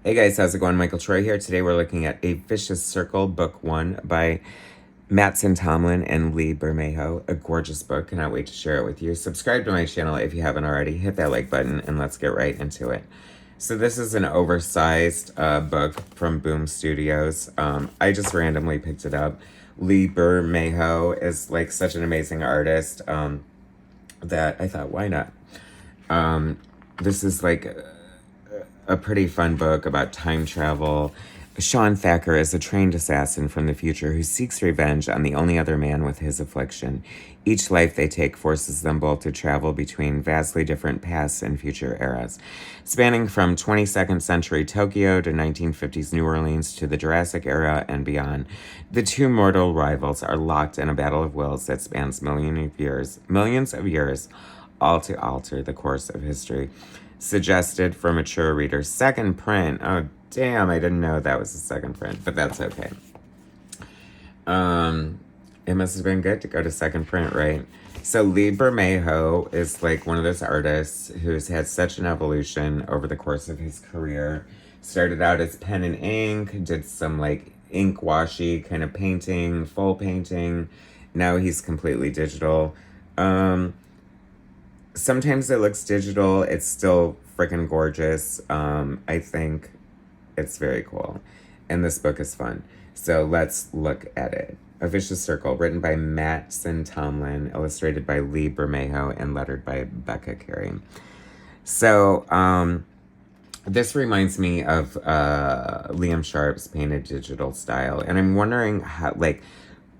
Hey guys, how's it going? Michael Troy here. Today we're looking at A Vicious Circle, Book 1 by Mattson Tomlin and Lee Bermejo. A gorgeous book. Cannot wait to share it with you. Subscribe to my channel if you haven't already. Hit that like button and let's get right into it. So this is an oversized book from Boom Studios. I just randomly picked it up. Lee Bermejo is like such an amazing artist that I thought, why not? This is like a pretty fun book about time travel. Sean Thacker is a trained assassin from the future who seeks revenge on the only other man with his affliction. Each life they take forces them both to travel between vastly different past and future eras, spanning from 22nd century Tokyo to 1950s New Orleans to the Jurassic era and beyond. The two mortal rivals are locked in a battle of wills that spans millions of years, all to alter the course of history. Suggested for mature readers. Second print. Oh, damn, I didn't know that was a second print, but that's okay. It must have been good to go to second print, right? So Lee Bermejo is like one of those artists who's had such an evolution over the course of his career. Started out as pen and ink, did some like ink washy kind of painting, full painting. Now he's completely digital. Sometimes it looks digital. It's still freaking gorgeous. I think it's very cool. And this book is fun. So let's look at it. A Vicious Circle, written by Mattson Tomlin, illustrated by Lee Bermejo, and lettered by Becca Carey. So, this reminds me of Liam Sharp's painted digital style. And I'm wondering how, like,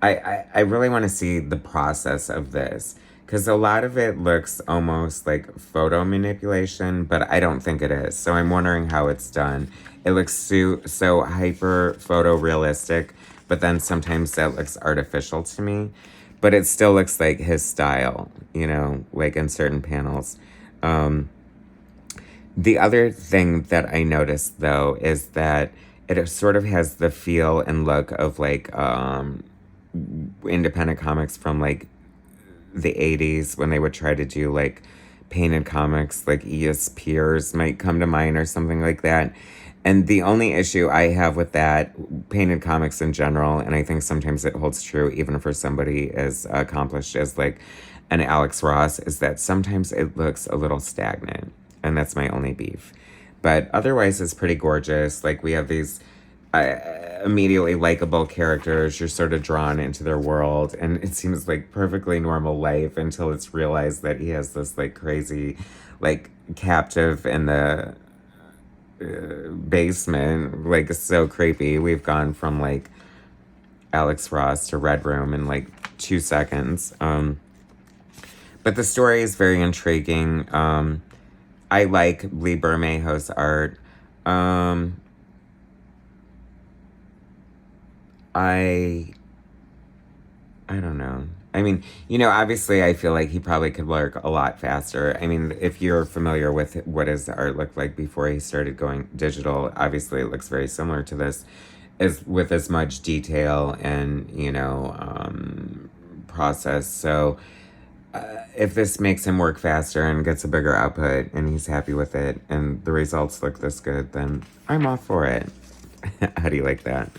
I really want to see the process of this. Because a lot of it looks almost like photo manipulation, but I don't think it is. So I'm wondering how it's done. It looks so hyper photorealistic, but then sometimes that looks artificial to me. But it still looks like his style, you know, like in certain panels. The other thing that I noticed, though, is that it sort of has the feel and look of like independent comics from like the 80s when they would try to do like painted comics, like E.S. Pierce might come to mind or something like that. And the only issue I have with that, painted comics in general, and I think sometimes it holds true even for somebody as accomplished as like an Alex Ross, is that sometimes it looks a little stagnant. And that's my only beef. But otherwise it's pretty gorgeous. Like we have these immediately likable characters. You're sort of drawn into their world, and it seems like perfectly normal life until it's realized that he has this like crazy like captive in the basement. Like it's so creepy. We've gone from like Alex Ross to Red Room in like 2 seconds. But the story is very intriguing. I like Lee Bermejo's art. I don't know. I mean, you know, obviously I feel like he probably could work a lot faster. I mean, if you're familiar with what his art looked like before he started going digital, obviously it looks very similar to this, as with as much detail and, you know, process. So if this makes him work faster and gets a bigger output and he's happy with it and the results look this good, then I'm all for it. How do you like that?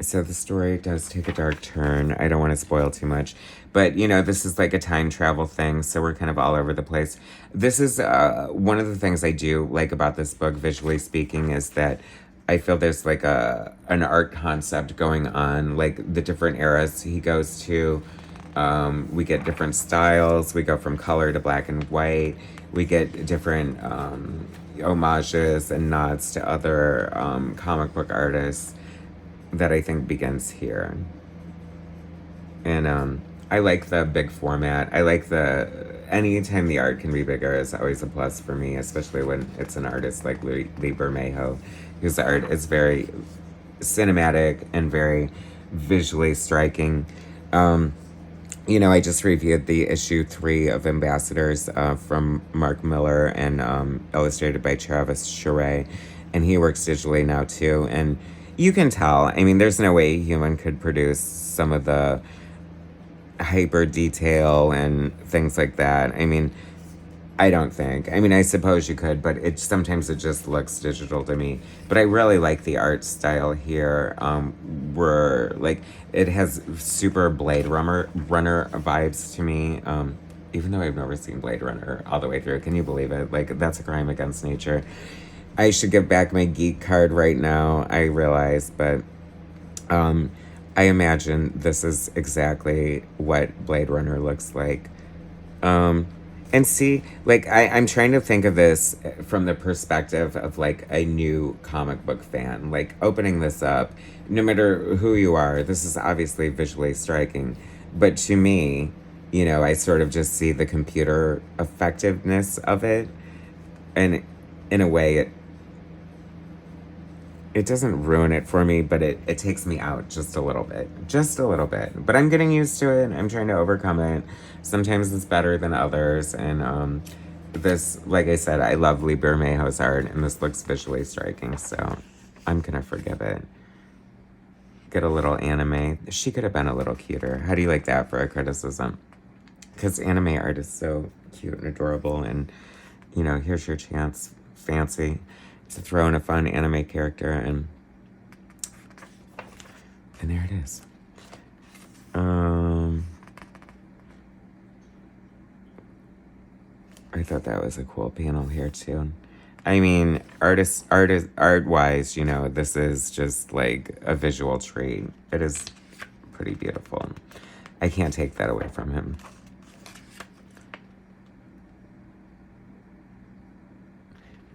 So the story does take a dark turn. I don't want to spoil too much. But, you know, this is like a time travel thing, so we're kind of all over the place. This is one of the things I do like about this book, visually speaking, is that I feel there's like an art concept going on, like the different eras he goes to. We get different styles. We go from color to black and white. We get different homages and nods to other comic book artists that I think begins here. And I like the big format. I like anytime the art can be bigger is always a plus for me, especially when it's an artist like Lee Bermejo, whose art is very cinematic and very visually striking. You know, I just reviewed the issue 3 of Ambassadors from Mark Miller and illustrated by Travis Charest, and he works digitally now too. And you can tell, I mean, there's no way a human could produce some of the hyper detail and things like that. I mean, I don't think. I mean, I suppose you could, but sometimes it just looks digital to me. But I really like the art style here. Where like it has super Blade Runner vibes to me. Even though I've never seen Blade Runner all the way through, can you believe it? Like that's a crime against nature. I should give back my geek card right now. I realize, but um, I imagine this is exactly what Blade Runner looks like. Um, and see, like, I'm trying to think of this from the perspective of like a new comic book fan. Like, opening this up, no matter who you are, this is obviously visually striking. But to me, I sort of just see the computer effectiveness of it. And in a way, it doesn't ruin it for me, but it takes me out just a little bit. Just a little bit. But I'm getting used to it. I'm trying to overcome it. Sometimes it's better than others. And this, like I said, I love Lee Bermejo's art, and this looks visually striking, so I'm going to forgive it. Get a little anime. She could have been a little cuter. How do you like that for a criticism? Because anime art is so cute and adorable, and, here's your chance, fancy, to throw in a fun anime character, and there it is. I thought that was a cool panel here too. I mean, art-wise, this is just like a visual treat. It is pretty beautiful. I can't take that away from him.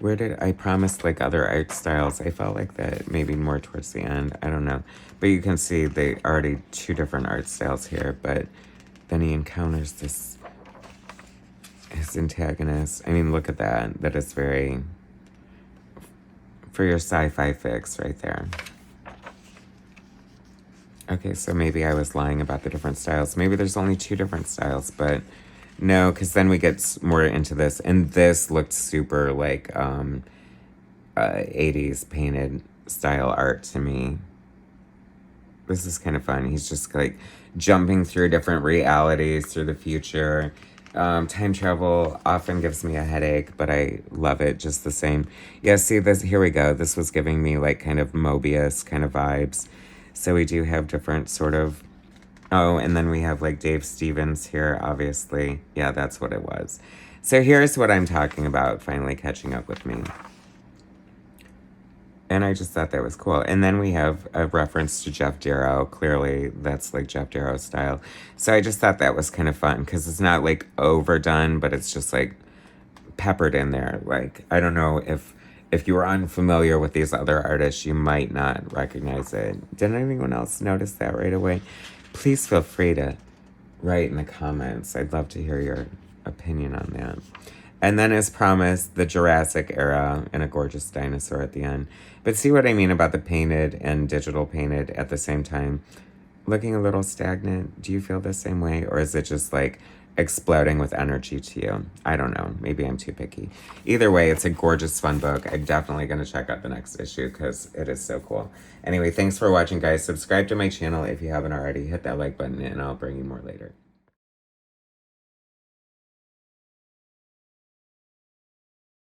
Where did I promised like other art styles? I felt like that maybe more towards the end. I don't know. But you can see they already two different art styles here, but then he encounters his antagonist. I mean, look at that. That is very for your sci-fi fix right there. Okay, so maybe I was lying about the different styles. Maybe there's only two different styles, but no, because then we get more into this. And this looked super like 80s painted style art to me. This is kind of fun. He's just like jumping through different realities, through the future. Time travel often gives me a headache, but I love it just the same. Yeah, see this, here we go. This was giving me like kind of Mobius kind of vibes. So we do have different sort of, oh, and then we have like Dave Stevens here, obviously. Yeah, that's what it was. So here's what I'm talking about, finally catching up with me. And I just thought that was cool. And then we have a reference to Jeff Darrow. Clearly, that's like Jeff Darrow's style. So I just thought that was kind of fun because it's not like overdone, but it's just like peppered in there. Like, I don't know if you were unfamiliar with these other artists, you might not recognize it. Did anyone else notice that right away? Please feel free to write in the comments. I'd love to hear your opinion on that. And then, as promised, the Jurassic era and a gorgeous dinosaur at the end. But see what I mean about the painted and digital painted at the same time? Looking a little stagnant. Do you feel the same way? Or is it just like exploding with energy to you? I don't know. Maybe I'm too picky. Either way, it's a gorgeous, fun book. I'm definitely going to check out the next issue because it is so cool. Anyway, thanks for watching, guys. Subscribe to my channel if you haven't already. Hit that like button and I'll bring you more later.